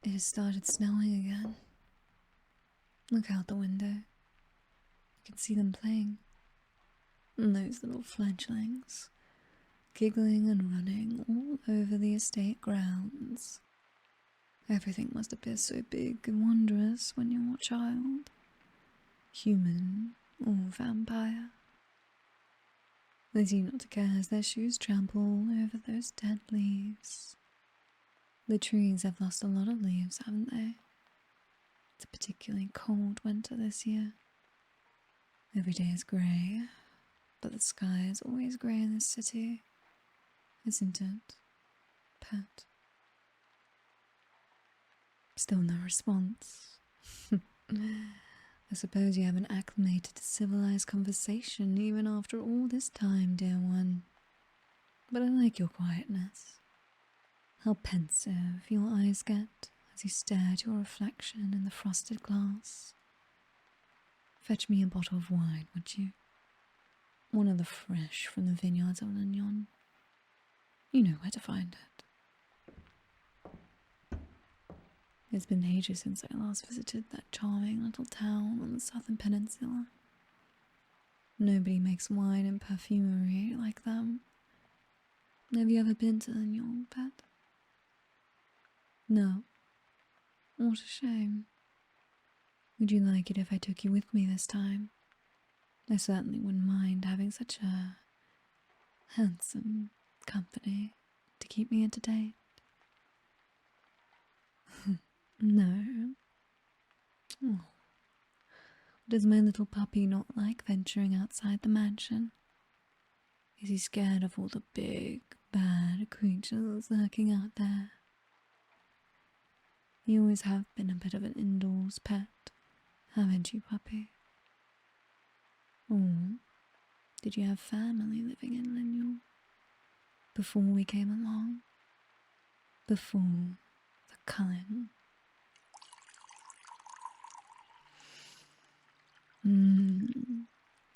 It has started snowing again. Look out the window. You can see them playing. And those little fledglings, giggling and running all over the estate grounds. Everything must appear so big and wondrous when you're a child, human or vampire. They seem not to care as their shoes trample over those dead leaves. The trees have lost a lot of leaves, haven't they? It's a particularly cold winter this year. Every day is grey, but the sky is always grey in this city, isn't it, pet? Still no response. I suppose you haven't acclimated to civilized conversation even after all this time, dear one. But I like your quietness. How pensive your eyes get as you stare at your reflection in the frosted glass. Fetch me a bottle of wine, would you? One of the fresh from the vineyards of Lignon. You know where to find it. It's been ages since I last visited that charming little town on the southern peninsula. Nobody makes wine and perfumery like them. Have you ever been to Lignon, pet? No. What a shame. Would you like it if I took you with me this time? I certainly wouldn't mind having such a handsome company to keep me entertained. No. Oh. Does my little puppy not like venturing outside the mansion? Is he scared of all the big, bad creatures lurking out there? You always have been a bit of an indoors pet, haven't you, puppy? Or did you have family living in Lignon before we came along? Before the culling?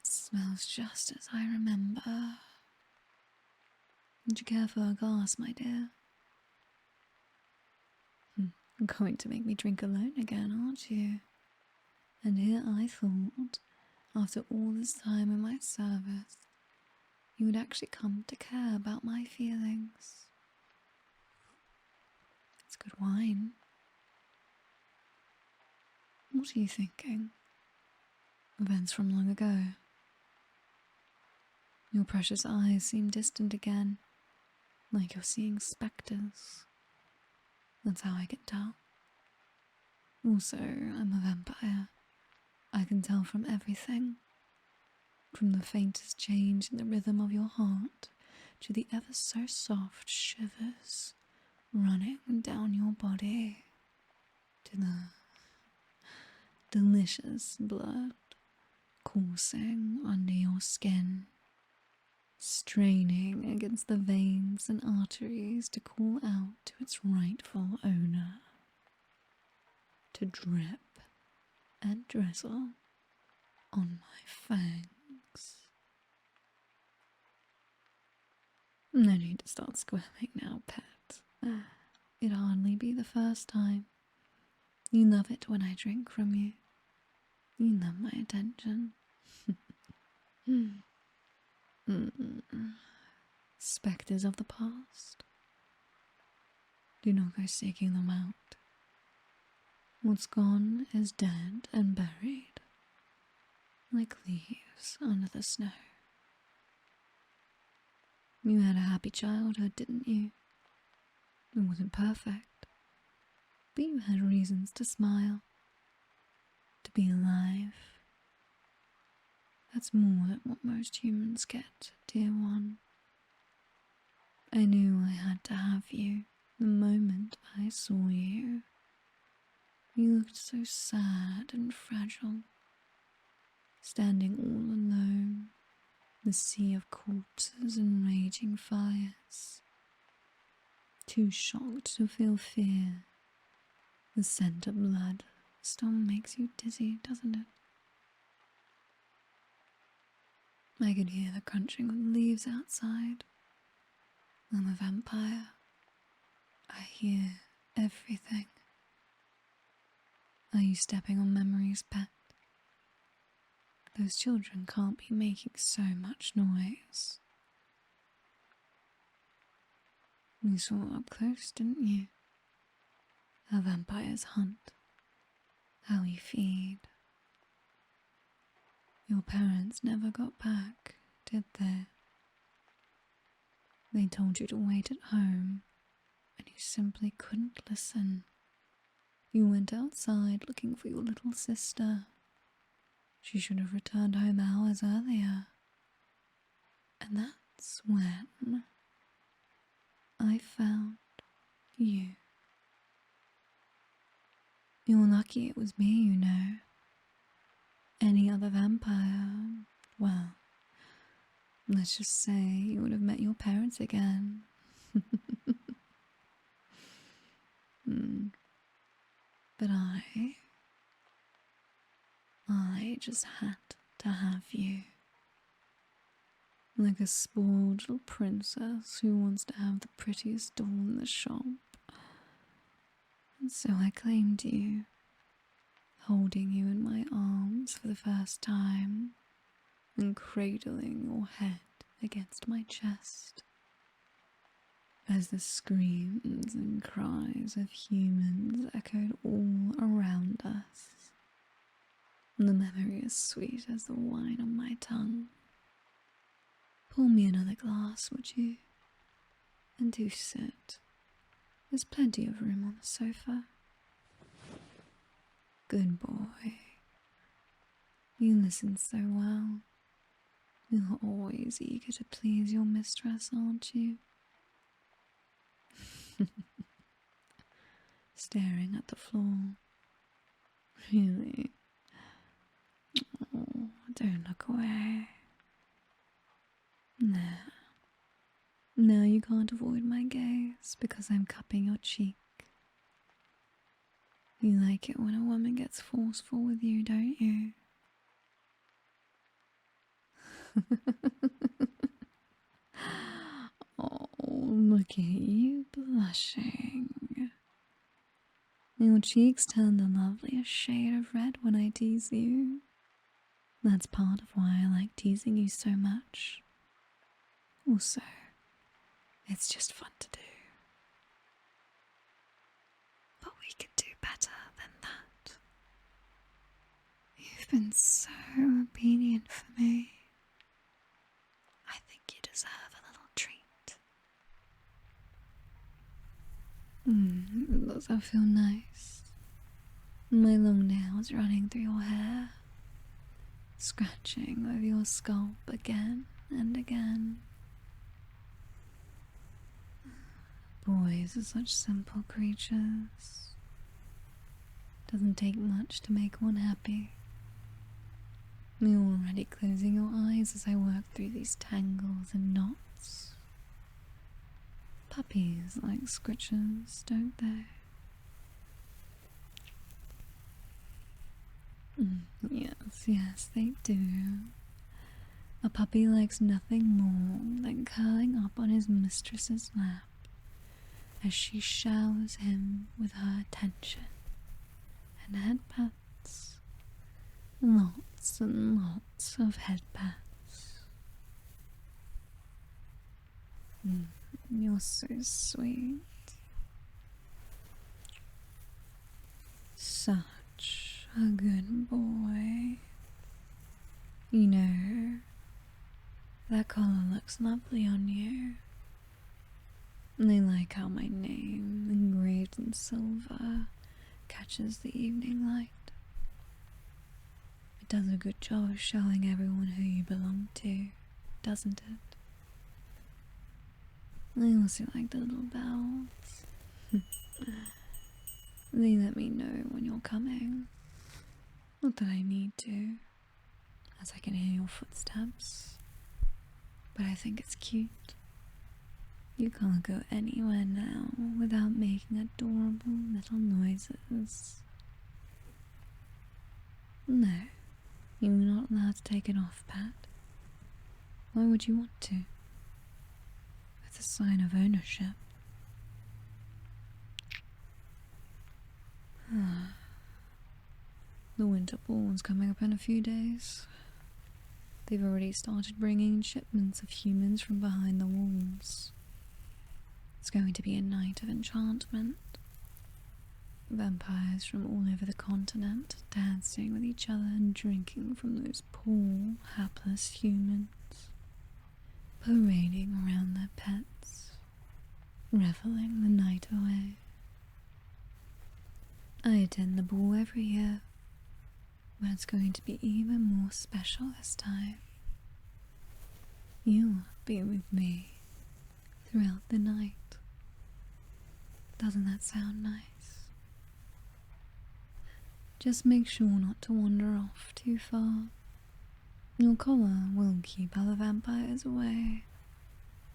Smells just as I remember. Would you care for a glass, my dear? Going to make me drink alone again, aren't you? And here I thought, after all this time in my service, you would actually come to care about my feelings. It's good wine. What are you thinking? Events from long ago. Your precious eyes seem distant again, like you're seeing spectres. That's how I can tell. Also, I'm a vampire. I can tell from everything. From the faintest change in the rhythm of your heart to the ever so soft shivers running down your body to the delicious blood coursing under your skin, straining against the veins and arteries to call out to its rightful owner, to drip and drizzle on my fangs. No need to start squirming now, pet. It'd hardly be the first time. You love it when I drink from you. You love my attention. Spectres of the past. Do not go seeking them out. What's gone is dead and buried, like leaves under the snow. You had a happy childhood, didn't you? It wasn't perfect, but you had reasons to smile, to be alive. That's more than what most humans get, dear one. I knew I had to have you the moment I saw you. You looked so sad and fragile, standing all alone, the sea of corpses and raging fires. Too shocked to feel fear. The scent of blood still makes you dizzy, doesn't it? I could hear the crunching of the leaves outside. I'm a vampire. I hear everything. Are you stepping on memories, pet? Those children can't be making so much noise. You saw up close, didn't you? How vampires hunt, how we feed. Your parents never got back, did they? They told you to wait at home, and you simply couldn't listen. You went outside looking for your little sister. She should have returned home hours earlier. And that's when I found you. You're lucky it was me, you know. Any other vampire, well, let's just say you would have met your parents again. But I just had to have you. Like a spoiled little princess who wants to have the prettiest doll in the shop. And so I claimed you, holding you in my arms for the first time and cradling your head against my chest. As the screams and cries of humans echoed all around us. The memory is sweet as the wine on my tongue. Pour me another glass, would you? And do sit. There's plenty of room on the sofa. Good boy. You listen so well. You're always eager to please your mistress, aren't you? Staring at the floor. Really? Oh, don't look away. There. Now you can't avoid my gaze because I'm cupping your cheek. You like it when a woman gets forceful with you, don't you? Oh, look at you blushing. Your cheeks turn the loveliest shade of red when I tease you. That's part of why I like teasing you so much. Also, it's just fun to do. But we could do better than that. You've been so obedient for me. I think you deserve a little treat. Does that feel nice? My long nails running through your hair, scratching over your scalp again and again. Boys are such simple creatures. Doesn't take much to make one happy. You're already closing your eyes as I work through these tangles and knots. Puppies like scritches, don't they? Yes, they do. A puppy likes nothing more than curling up on his mistress's lap as she showers him with her attention and head pats. Lots and lots of head pats. You're so sweet. Such a good boy. You know, that collar looks lovely on you. And I like how my name, engraved in silver, catches the evening light. It does a good job of showing everyone who you belong to, doesn't it? I also like the little bells. They let me know when you're coming. Not that I need to, as I can hear your footsteps. But I think it's cute. You can't go anywhere now without making adorable little noises. No, you're not allowed to take it off, Pat. Why would you want to? It's a sign of ownership. The winter ball's coming up in a few days. They've already started bringing in shipments of humans from behind the walls. It's going to be a night of enchantment. Vampires from all over the continent dancing with each other and drinking from those poor, hapless humans, parading around their pets, reveling the night away. I attend the ball every year, but it's going to be even more special this time. You'll be with me throughout the night. Doesn't that sound nice? Just make sure not to wander off too far. Your collar will keep other vampires away,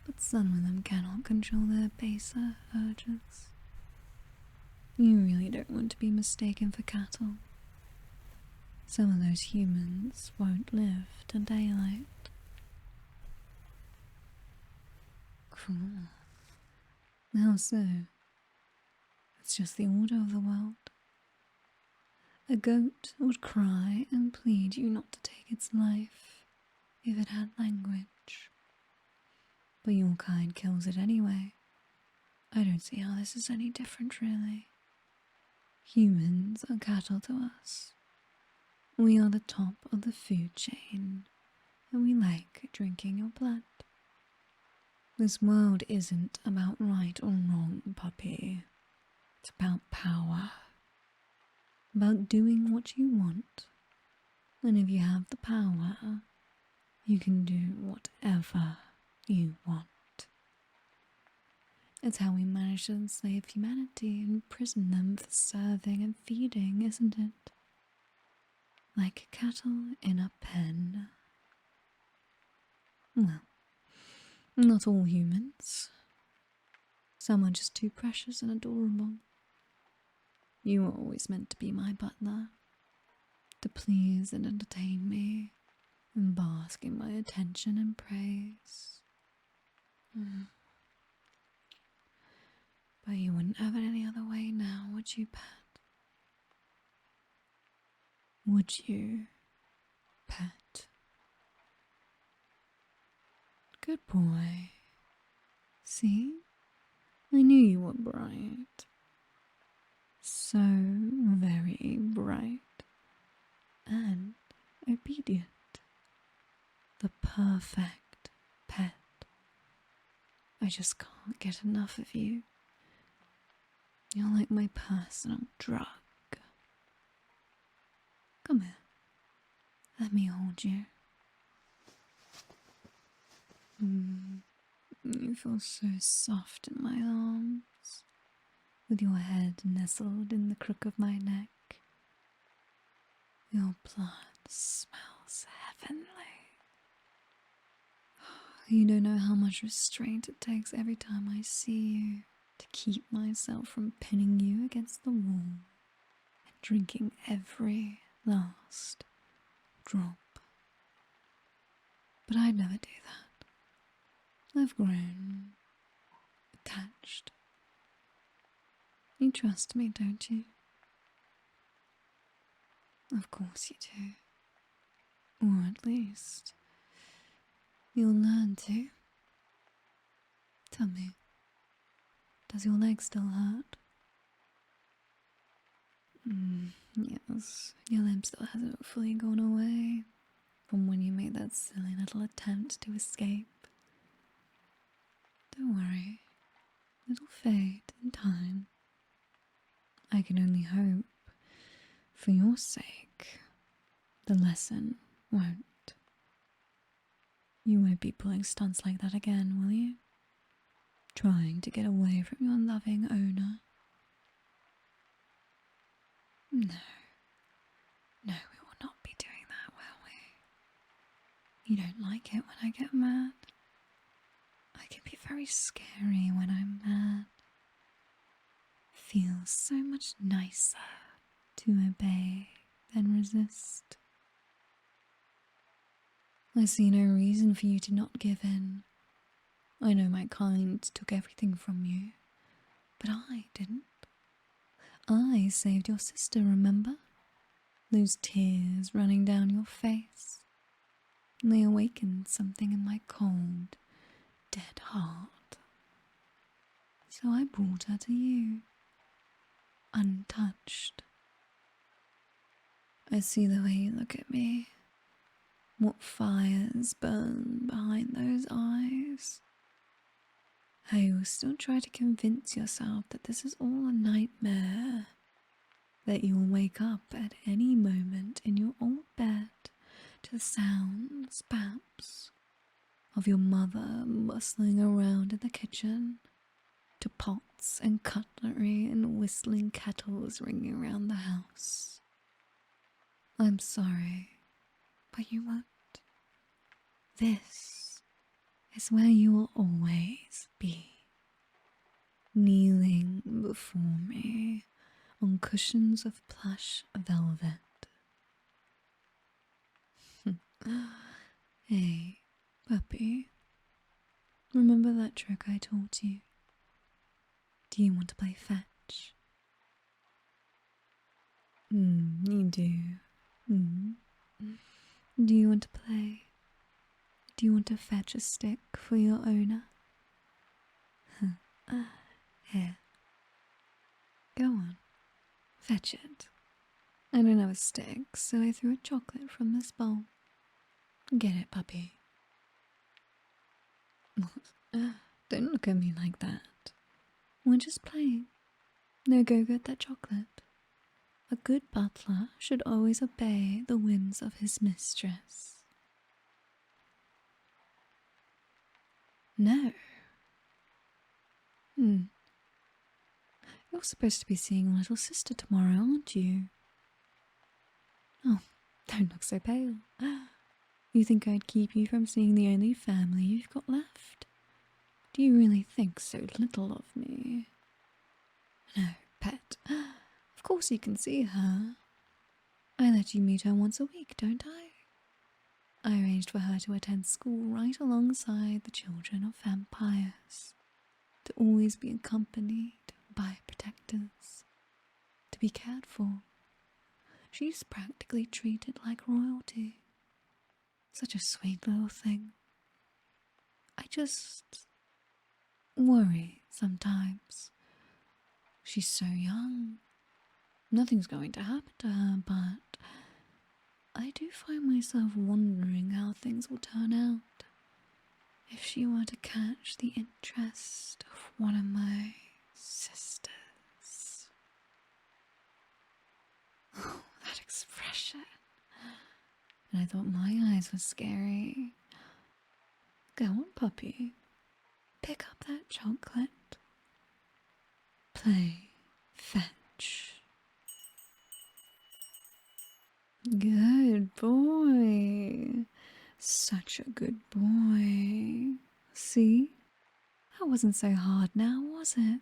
but some of them cannot control their baser urges. You really don't want to be mistaken for cattle. Some of those humans won't live to daylight. Cruel. How so? It's just the order of the world. A goat would cry and plead you not to take its life if it had language. But your kind kills it anyway. I don't see how this is any different, really. Humans are cattle to us. We are the top of the food chain, and we like drinking your blood. This world isn't about right or wrong, puppy. It's about power. About doing what you want. And if you have the power, you can do whatever you want. It's how we manage to enslave humanity and imprison them for serving and feeding, isn't it? Like cattle in a pen. Well, not all humans. Some are just too precious and adorable. You were always meant to be my butler, to please and entertain me, and bask in my attention and praise. But you wouldn't have it any other way now, would you, pet? Would you, pet? Good boy. See? I knew you were bright. So very bright. And obedient. The perfect pet. I just can't get enough of you. You're like my personal drug. Come here. Let me hold you. You feel so soft in my arms, with your head nestled in the crook of my neck. Your blood smells heavenly. You don't know how much restraint it takes every time I see you to keep myself from pinning you against the wall and drinking every last drop. But I'd never do that. I've grown attached. You trust me, don't you? Of course you do. Or at least you'll learn to. Tell me, does your leg still hurt? Yes, your limp still hasn't fully gone away from when you made that silly little attempt to escape. Don't worry, it'll fade in time. I can only hope, for your sake, the lesson won't. You won't be pulling stunts like that again, will you? Trying to get away from your loving owner. No, we will not be doing that, will we? You don't like it when I get mad? I can be very scary when I'm mad. Feels so much nicer to obey than resist. I see no reason for you to not give in. I know my kind took everything from you, but I didn't. I saved your sister, remember? those tears running down your face. They awakened something in my cold, dead heart. So I brought her to you, untouched. I see the way you look at me, what fires burn behind those eyes. How you will still try to convince yourself that this is all a nightmare, that you will wake up at any moment in your old bed to the sounds, perhaps, of your mother bustling around in the kitchen, to pots and cutlery and whistling kettles ringing around the house. I'm sorry, but you won't. This is where you will always be, kneeling before me on cushions of plush velvet. Hey, puppy, remember that trick I taught you? Do you want to play fetch? You do. Do you want to play? Do you want to fetch a stick for your owner? Here. Go on. Fetch it. I don't have a stick, so I threw a chocolate from this bowl. Get it, puppy. Don't look at me like that. We're just playing. Now go get that chocolate. A good butler should always obey the whims of his mistress. No. You're supposed to be seeing your little sister tomorrow, aren't you? Oh, don't look so pale. You think I'd keep you from seeing the only family you've got left? Do you really think so little of me? No, pet. Of course you can see her. I let you meet her once a week, don't I? I arranged for her to attend school right alongside the children of vampires, to always be accompanied by protectors, to be cared for. She's practically treated like royalty. Such a sweet little thing. I just worry sometimes. She's so young. Nothing's going to happen to her, but I do find myself wondering how things will turn out if she were to catch the interest of one of my sisters. Oh, that expression. And I thought my eyes were scary. Go on, puppy. Pick up that chocolate. Play fetch. Good boy. Such a good boy. See? That wasn't so hard now, was it?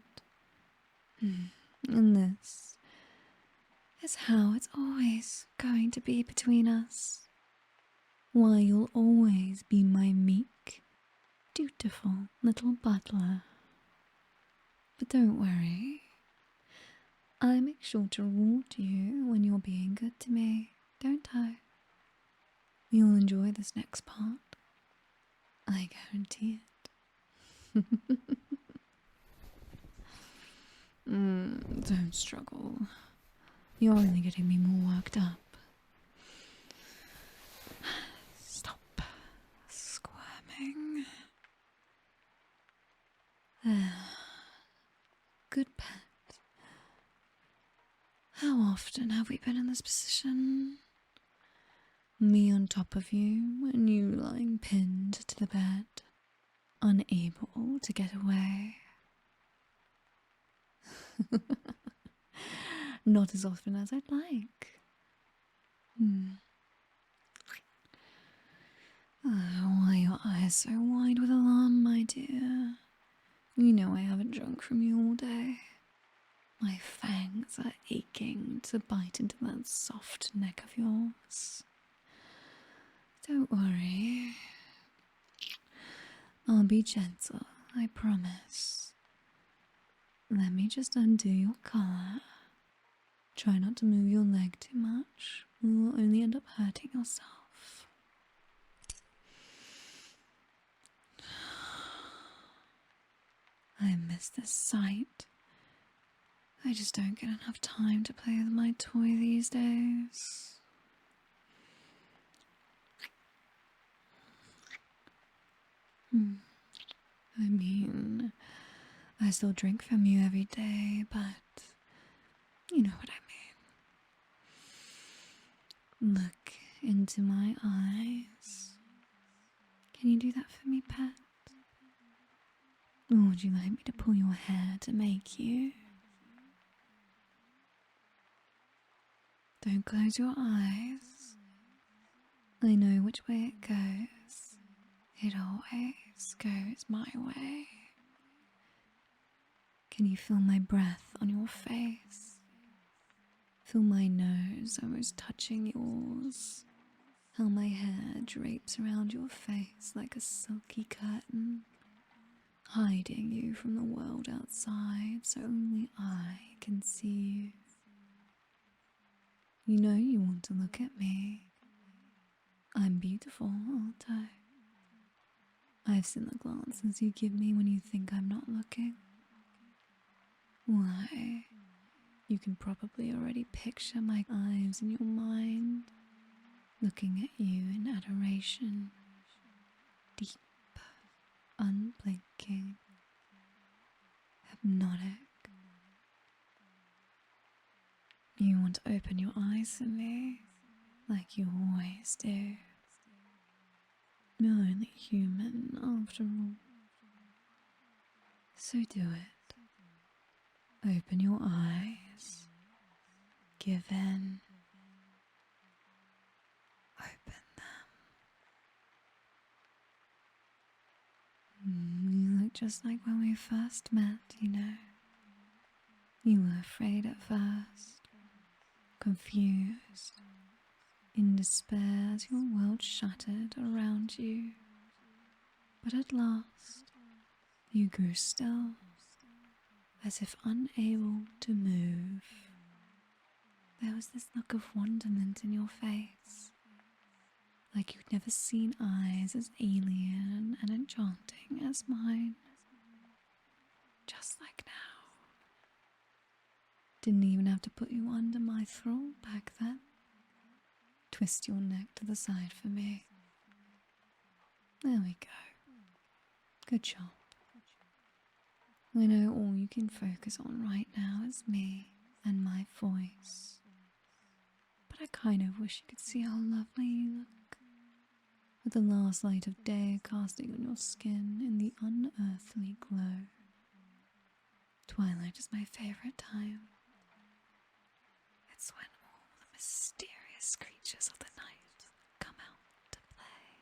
And this is how it's always going to be between us. Why you'll always be my meek, dutiful little butler. But don't worry. I make sure to reward you when you're being good to me, don't I? You'll enjoy this next part. I guarantee it. Don't struggle. You're only getting me more worked up. Stop squirming. Good pet. How often have we been in this position? Me on top of you and you lying pinned to the bed, unable to get away. Not as often as I'd like. Why are your eyes so wide with alarm, my dear? You know I haven't drunk from you all day. My fangs are aching to bite into that soft neck of yours. Don't worry. I'll be gentle, I promise. Let me just undo your collar. Try not to move your leg too much, you'll only end up hurting yourself. I miss this sight. I just don't get enough time to play with my toy these days. I mean, I still drink from you every day, but you know what I mean. Look into my eyes. Can you do that for me, pet? Or would you like me to pull your hair to make you? Don't close your eyes. I know which way it goes. It always goes my way. Can you feel my breath on your face? Feel my nose almost touching yours. How my hair drapes around your face like a silky curtain, hiding you from the world outside so only I can see you. You know you want to look at me. I'm beautiful, aren't I? I've seen the glances you give me when you think I'm not looking. Why, you can probably already picture my eyes in your mind, looking at you in adoration, deep, unblinking, hypnotic. You want to open your eyes to me, like you always do. You're only human, after all. So do it. Open your eyes. Give in. Open them. You look just like when we first met, you know. You were afraid at first, confused, in despair as your world shattered around you. But at last, you grew still, as if unable to move. There was this look of wonderment in your face, like you'd never seen eyes as alien and enchanting as mine. Just like now. Didn't even have to put you under my thrall back then. Twist your neck to the side for me. There we go. Good job. I know all you can focus on right now is me and my voice. But I kind of wish you could see how lovely you look, with the last light of day casting on your skin in the unearthly glow. Twilight is my favorite time. It's when all the mysterious creatures of the night come out to play.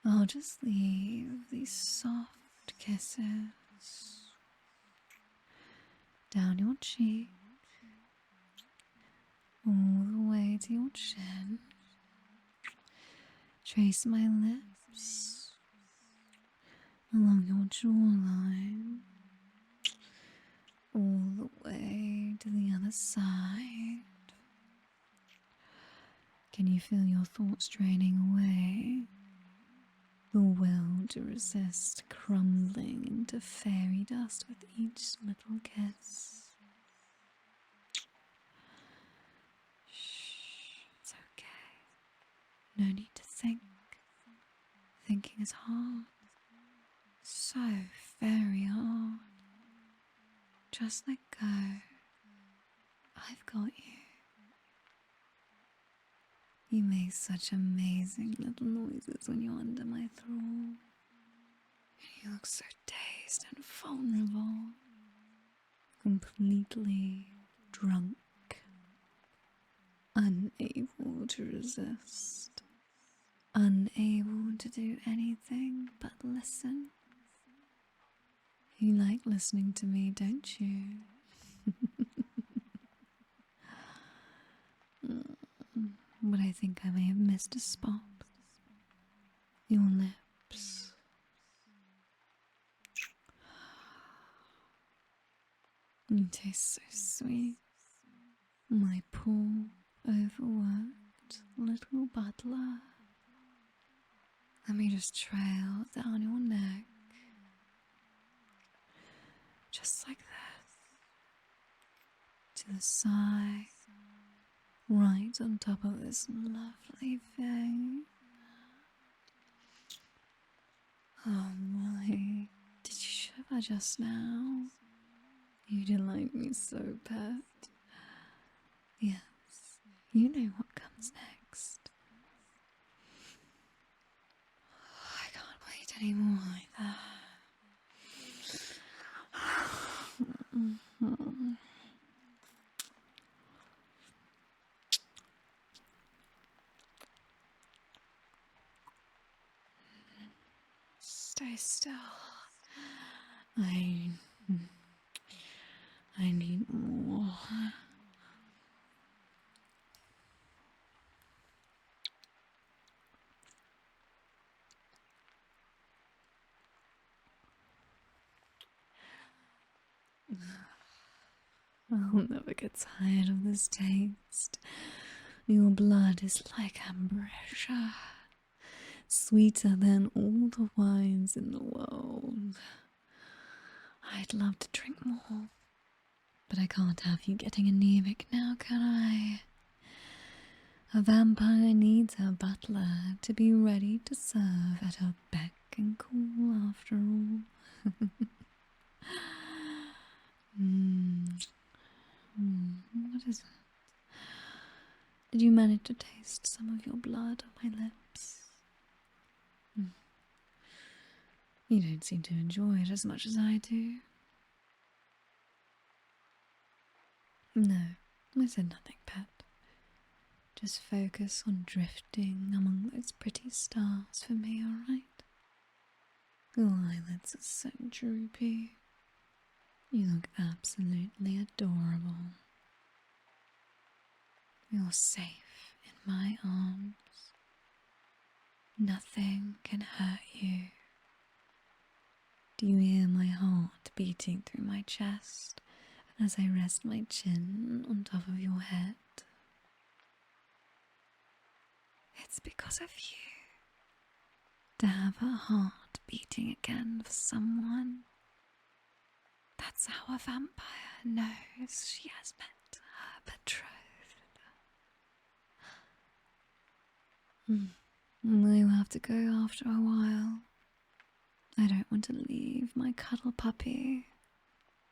I'll just leave these soft kisses down your cheek, all the way to your chin. Trace my lips along your jawline, all the way to the other side. Can you feel your thoughts draining away? The will to resist crumbling into fairy dust with each little kiss. Shh, it's okay. No need to think. Thinking is hard. So very hard. Just let go. I've got you. You make such amazing little noises when you're under my thrall. And you look so dazed and vulnerable. Completely drunk. Unable to resist. Unable to do anything but listen. You like listening to me, don't you? But I think I may have missed a spot. Your lips. You taste so sweet. My poor, overworked little butler. Let me just trail down your neck. Just like this. To the side. Right on top of this lovely thing. Oh my. Did you shiver just now? You delight me so, pet. Yes, you know what comes next. I can't wait anymore either. Stay still. I need more. I'll never get tired of this taste. Your blood is like ambrosia, sweeter than all the wines in the world. I'd love to drink more, but I can't have you getting anemic now, can I? A vampire needs her butler to be ready to serve at her beck and call, after all. What is it? Did you manage to taste some of your blood on my lips? You don't seem to enjoy it as much as I do. No, I said nothing, pet. Just focus on drifting among those pretty stars for me, alright? Your eyelids are so droopy. You look absolutely adorable. You're safe in my arms. Nothing can hurt you. Do you hear my heart beating through my chest as I rest my chin on top of your head? It's because of you. To have her heart beating again for someone. That's how a vampire knows she has met her betrothed. We'll have to go after a while. I don't want to leave my cuddle puppy.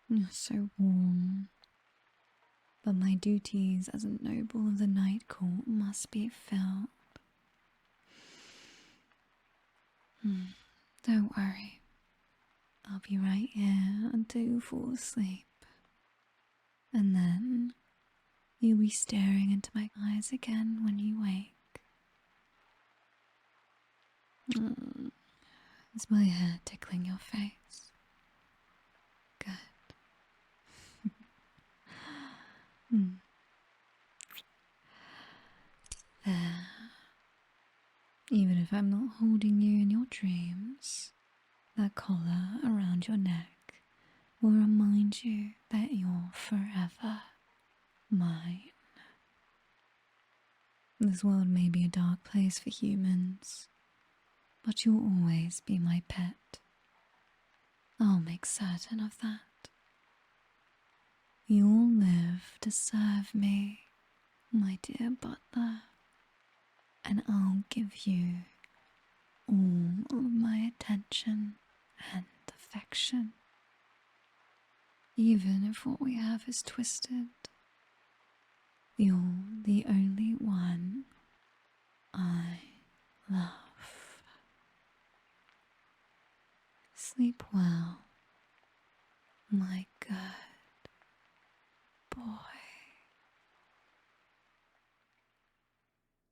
You're so warm. But my duties as a noble of the night court must be filled. Don't worry. I'll be right here until you fall asleep. And then you'll be staring into my eyes again when you wake. Is my hair tickling your face? Good. There. Even if I'm not holding you in your dreams, that collar around your neck will remind you that you're forever mine. This world may be a dark place for humans, but you'll always be my pet. I'll make certain of that. You'll live to serve me, my dear butler, and I'll give you all of my attention and affection, even if what we have is twisted. You're the only one I love. Sleep well, my